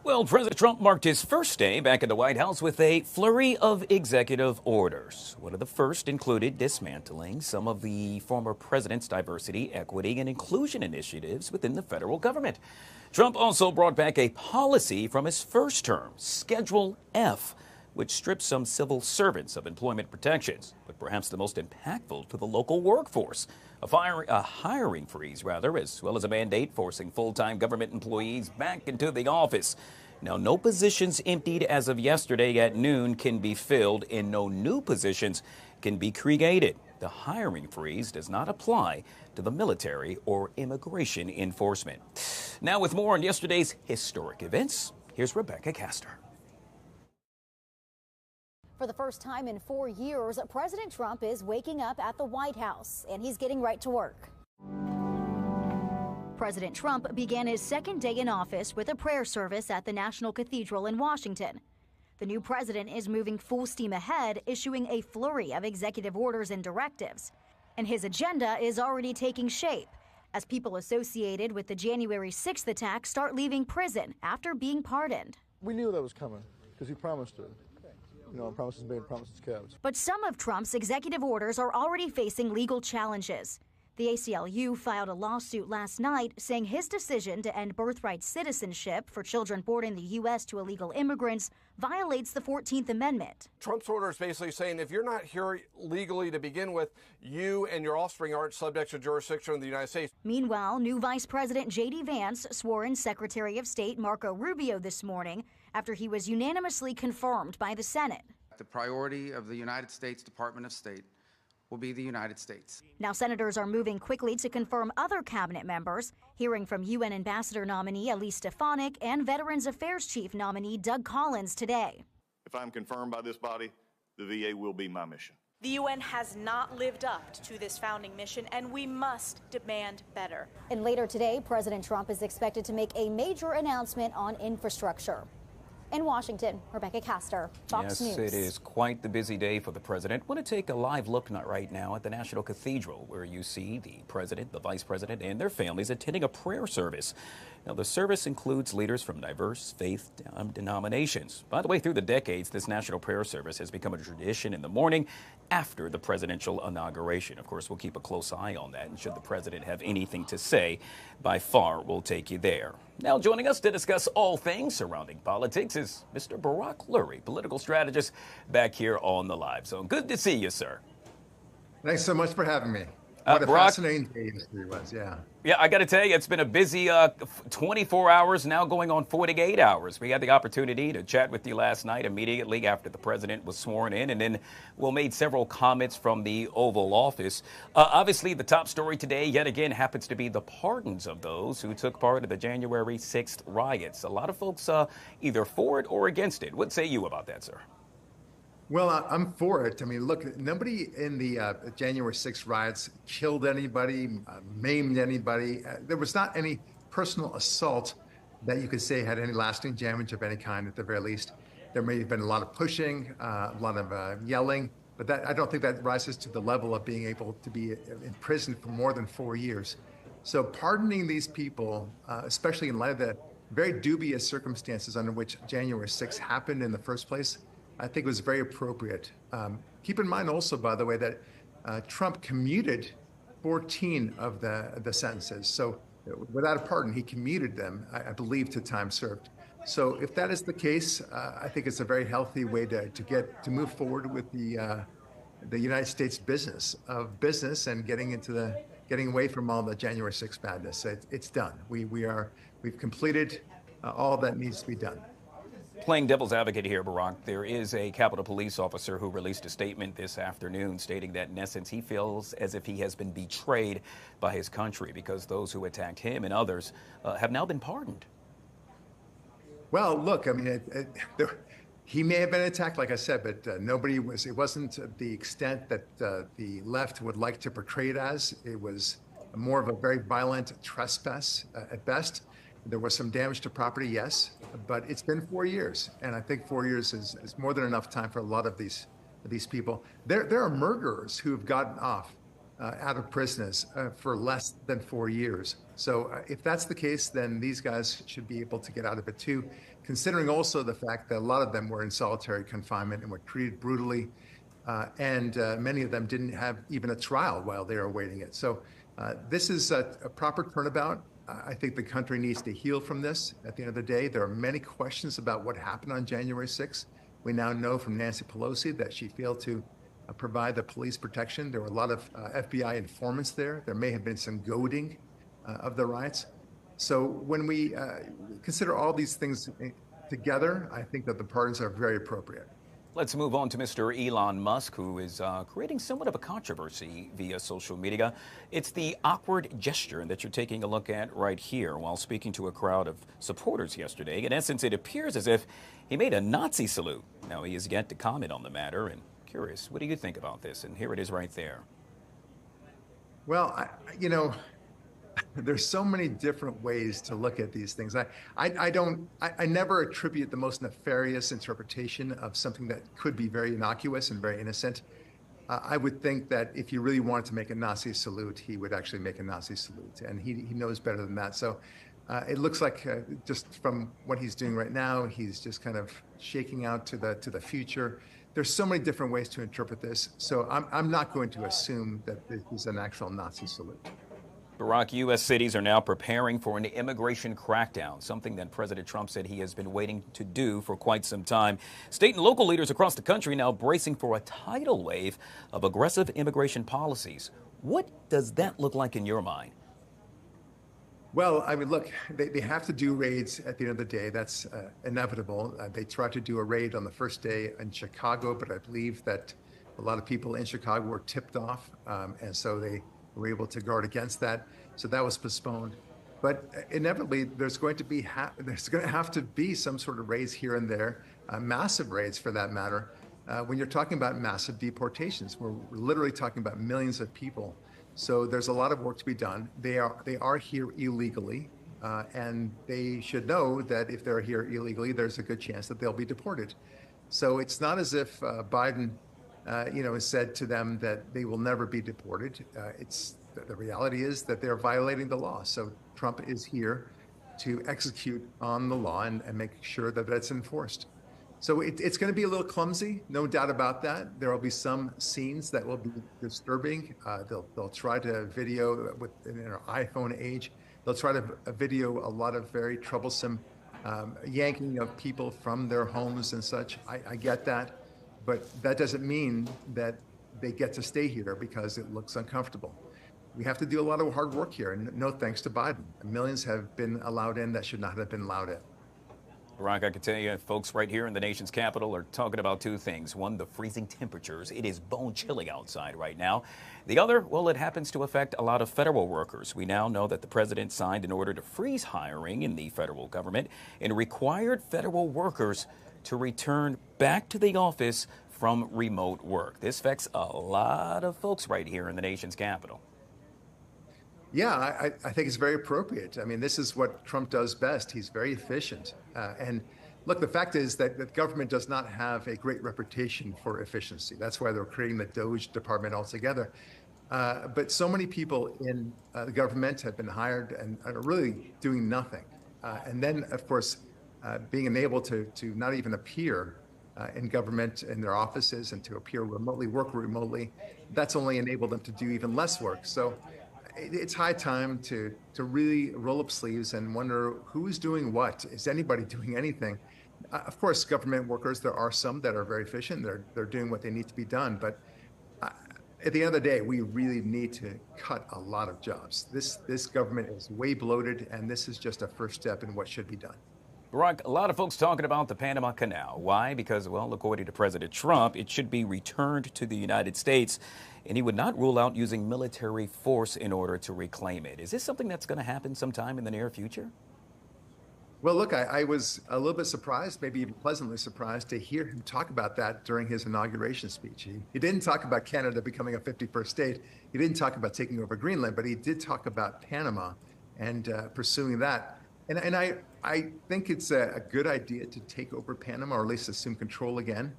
Well, President Trump marked his first day back in the White House with a flurry of executive orders. One of the first included dismantling some of the former president's diversity, equity, and inclusion initiatives within the federal government. Trump also brought back a policy from his first term, Schedule F, which strips some civil servants of employment protections, but perhaps the most impactful to the local workforce. A hiring freeze, as well as a mandate forcing full-time government employees back into the office. Now, no positions emptied as of yesterday at noon can be filled, and no new positions can be created. The hiring freeze does not apply to the military or immigration enforcement. Now, with more on yesterday's historic events, here's Rebecca Castor. For the first time in 4 years, President Trump is waking up at the White House, and he's getting right to work. President Trump began his second day in office with a prayer service at the National Cathedral in Washington. The new president is moving full steam ahead, issuing a flurry of executive orders and directives. And his agenda is already taking shape as people associated with the January 6th attack start leaving prison after being pardoned. We knew that was coming because he promised it. Promises made, promises kept. But some of Trump's executive orders are already facing legal challenges. The ACLU filed a lawsuit last night saying his decision to end birthright citizenship for children born in the U.S. to illegal immigrants violates the 14th Amendment. Trump's order is basically saying if you're not here legally to begin with, you and your offspring aren't subject to jurisdiction in the United States. Meanwhile, new Vice President J.D. Vance swore in Secretary of State Marco Rubio this morning after he was unanimously confirmed by the Senate. The priority of the United States Department of State will be the United States. Now, senators are moving quickly to confirm other cabinet members, hearing from UN Ambassador nominee Elise Stefanik and Veterans Affairs Chief nominee Doug Collins today. If I'm confirmed by this body, the VA will be my mission. The UN has not lived up to this founding mission, and we must demand better. And later today, President Trump is expected to make a major announcement on infrastructure. In Washington, Rebecca Castor, Fox News. Yes, it is quite the busy day for the president. I want to take a live look right now at the National Cathedral, where you see the president, the vice president, and their families attending a prayer service. Now, the service includes leaders from diverse faith denominations. By the way, through the decades, this national prayer service has become a tradition in the morning after the presidential inauguration. Of course, we'll keep a close eye on that, and should the president have anything to say, by far, we'll take you there. Now, joining us to discuss all things surrounding politics is Mr. Barak Lurie, political strategist, back here on the Live Zone. Good to see you, sir. Thanks so much for having me. What a Barak, fascinating day history was, yeah. Yeah, I got to tell you, it's been a busy 24 hours, now going on 48 hours. We had the opportunity to chat with you last night immediately after the president was sworn in, and then we made several comments from the Oval Office. Obviously, the top story today, yet again, happens to be the pardons of those who took part in the January 6th riots. A lot of folks either for it or against it. What say you about that, sir? Well, I'm for it. I mean, look, nobody in the January 6th riots killed anybody, maimed anybody. There was not any personal assault that you could say had any lasting damage of any kind, at the very least. There may have been a lot of pushing, a lot of yelling, but I don't think that rises to the level of being able to be in prison for more than 4 years. So pardoning these people, especially in light of the very dubious circumstances under which January 6th happened in the first place, I think was very appropriate. Keep in mind also, by the way, that Trump commuted 14 of the sentences. So without a pardon, he commuted them, I believe, to time served. So if that is the case, I think it's a very healthy way to move forward with the United States business and getting away from all the January 6th madness. It's done. We've completed all that needs to be done. Playing devil's advocate here, Barak, there is a Capitol Police officer who released a statement this afternoon stating that, in essence, he feels as if he has been betrayed by his country because those who attacked him and others have now been pardoned. Well, look, I mean, he may have been attacked, like I said, but it wasn't the extent that the left would like to portray it as. It was more of a very violent trespass at best. There was some damage to property, yes, but it's been 4 years, and I think 4 years is more than enough time for a lot of these people. There are murderers who have gotten off out of prisons for less than 4 years. So if that's the case, then these guys should be able to get out of it too, considering also the fact that a lot of them were in solitary confinement and were treated brutally, and many of them didn't have even a trial while they were awaiting it. So this is a proper turnabout. I think the country needs to heal from this. At the end of the day, there are many questions about what happened on January 6th. We now know from Nancy Pelosi that she failed to provide the police protection. There were a lot of FBI informants there. There may have been some goading of the riots. So when we consider all these things together, I think that the pardons are very appropriate. Let's move on to Mr. Elon Musk, who is creating somewhat of a controversy via social media. It's the awkward gesture that you're taking a look at right here while speaking to a crowd of supporters yesterday. In essence, it appears as if he made a Nazi salute. Now, he has yet to comment on the matter, and curious, what do you think about this? And here it is right there. Well, there's so many different ways to look at these things. I never attribute the most nefarious interpretation of something that could be very innocuous and very innocent. I would think that if you really wanted to make a Nazi salute, he would actually make a Nazi salute, and he knows better than that. So it looks like just from what he's doing right now, he's just kind of shaking out to the future. There's so many different ways to interpret this, so I'm not going to assume that this is an actual Nazi salute. Barak, U.S. cities are now preparing for an immigration crackdown, something that President Trump said he has been waiting to do for quite some time. State and local leaders across the country now bracing for a tidal wave of aggressive immigration policies. What does that look like in your mind? Well, I mean, look, they have to do raids at the end of the day. That's inevitable. They tried to do a raid on the first day in Chicago, but I believe that a lot of people in Chicago were tipped off, and so they were able to guard against that. So that was postponed. But inevitably, there's going to have to be some sort of raids here and there, massive raids for that matter. When you're talking about massive deportations, we're literally talking about millions of people. So there's a lot of work to be done. They are here illegally, and they should know that if they're here illegally, there's a good chance that they'll be deported. So it's not as if Biden has said to them that they will never be deported. The reality is that they're violating the law. So Trump is here to execute on the law and make sure that that's enforced. So it's going to be a little clumsy, no doubt about that. There will be some scenes that will be disturbing. They'll try to video in our iPhone age. They'll try to video a lot of very troublesome yanking of people from their homes and such. I get that. But that doesn't mean that they get to stay here because it looks uncomfortable. We have to do a lot of hard work here, and no thanks to Biden. Millions have been allowed in that should not have been allowed in. Barak, I can tell you, folks right here in the nation's capital are talking about two things. One, the freezing temperatures. It is bone chilling outside right now. The other, well, it happens to affect a lot of federal workers. We now know that the president signed an order to freeze hiring in the federal government and required federal workers to return back to the office from remote work. This affects a lot of folks right here in the nation's capital. Yeah, I think it's very appropriate. I mean, this is what Trump does best. He's very efficient. And look, the fact is that the government does not have a great reputation for efficiency. That's why they're creating the DOJ department altogether. But so many people in the government have been hired and are really doing nothing. And then, of course, being enabled to not even appear in government in their offices and to appear remotely, work remotely, that's only enabled them to do even less work. So it's high time to really roll up sleeves and wonder who's doing what. Is anybody doing anything? Of course, government workers, there are some that are very efficient. They're doing what they need to be done. But at the end of the day, we really need to cut a lot of jobs. This government is way bloated, and this is just a first step in what should be done. Barak, a lot of folks talking about the Panama Canal. Why? Because, well, according to President Trump, it should be returned to the United States, and he would not rule out using military force in order to reclaim it. Is this something that's going to happen sometime in the near future? Well, look, I was a little bit surprised, maybe even pleasantly surprised, to hear him talk about that during his inauguration speech. He didn't talk about Canada becoming a 51st state. He didn't talk about taking over Greenland, but he did talk about Panama and pursuing that. And I think it's a good idea to take over Panama, or at least assume control again.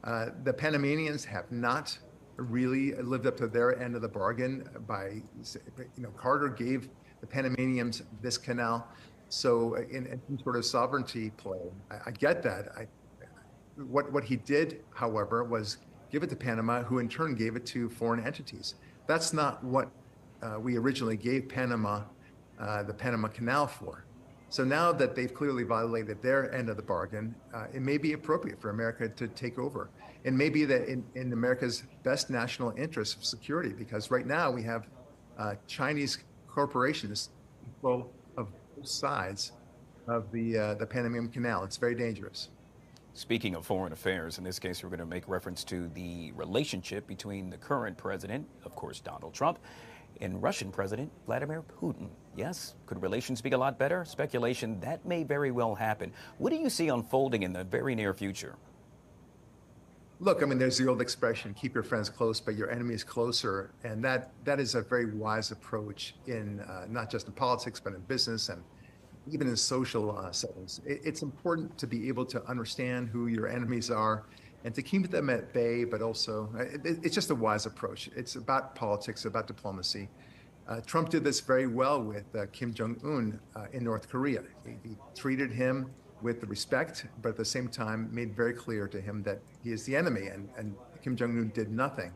The Panamanians have not really lived up to their end of the bargain by, Carter gave the Panamanians this canal. So in some sort of sovereignty play, I get that. What he did, however, was give it to Panama, who in turn gave it to foreign entities. That's not what we originally gave Panama the Panama Canal for. So now that they've clearly violated their end of the bargain, it may be appropriate for America to take over. It may be that in America's best national interest of security, because right now we have Chinese corporations control of both sides of the Panama Canal. It's very dangerous. Speaking of foreign affairs, in this case, we're going to make reference to the relationship between the current president, of course, Donald Trump, and Russian President Vladimir Putin. Yes, could relations be a lot better? Speculation that may very well happen. What do you see unfolding in the very near future? Look, I mean, there's the old expression, keep your friends close, but your enemies closer. And that is a very wise approach in not just in politics, but in business and even in social settings. It's important to be able to understand who your enemies are and to keep them at bay, but also it's just a wise approach. It's about politics, about diplomacy. Trump did this very well with Kim Jong-un in North Korea. He treated him with respect, but at the same time made very clear to him that he is the enemy. And Kim Jong-un did nothing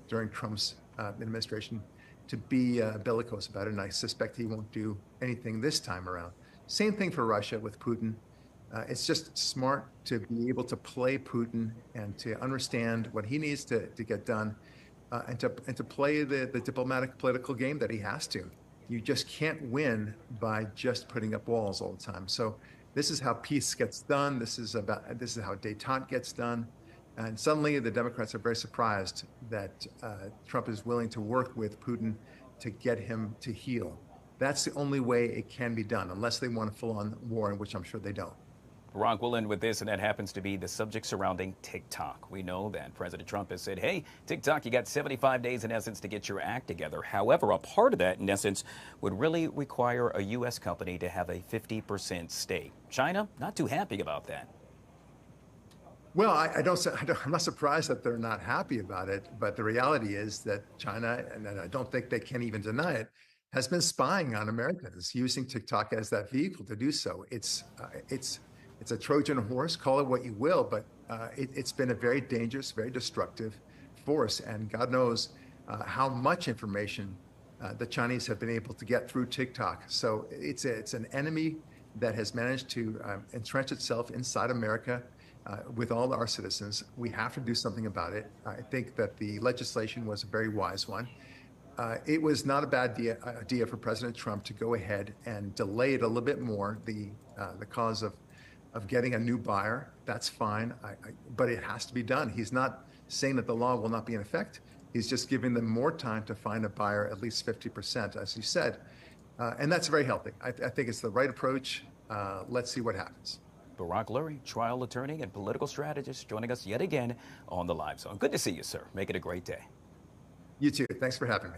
during Trump's administration to be bellicose about it. And I suspect he won't do anything this time around. Same thing for Russia with Putin. It's just smart to be able to play Putin and to understand what he needs to get done and to play the diplomatic political game that he has to. You just can't win by just putting up walls all the time. So this is how peace gets done. This is how détente gets done. And suddenly the Democrats are very surprised that Trump is willing to work with Putin to get him to heel. That's the only way it can be done, unless they want a full-on war, in which I'm sure they don't. Barak, we'll end with this, and that happens to be the subject surrounding TikTok. We know that President Trump has said, hey, TikTok, you got 75 days in essence to get your act together. However, a part of that, in essence, would really require a U.S. company to have a 50% stake. China, not too happy about that. Well, I'm not surprised that they're not happy about it, but the reality is that China, and I don't think they can even deny it, has been spying on Americans, using TikTok as that vehicle to do so. It's a Trojan horse, call it what you will, but it's been a very dangerous, very destructive force. And God knows how much information the Chinese have been able to get through TikTok. So it's an enemy that has managed to entrench itself inside America with all our citizens. We have to do something about it. I think that the legislation was a very wise one. It was not a bad idea for President Trump to go ahead and delay it a little bit more, the cause of getting a new buyer. That's fine, but it has to be done. He's not saying that the law will not be in effect. He's just giving them more time to find a buyer, at least 50%, as you said. And that's very healthy. I think it's the right approach. Let's see what happens. Barak Lurie, trial attorney and political strategist, joining us yet again on the Live Zone. Good to see you, sir. Make it a great day. You too. Thanks for having me.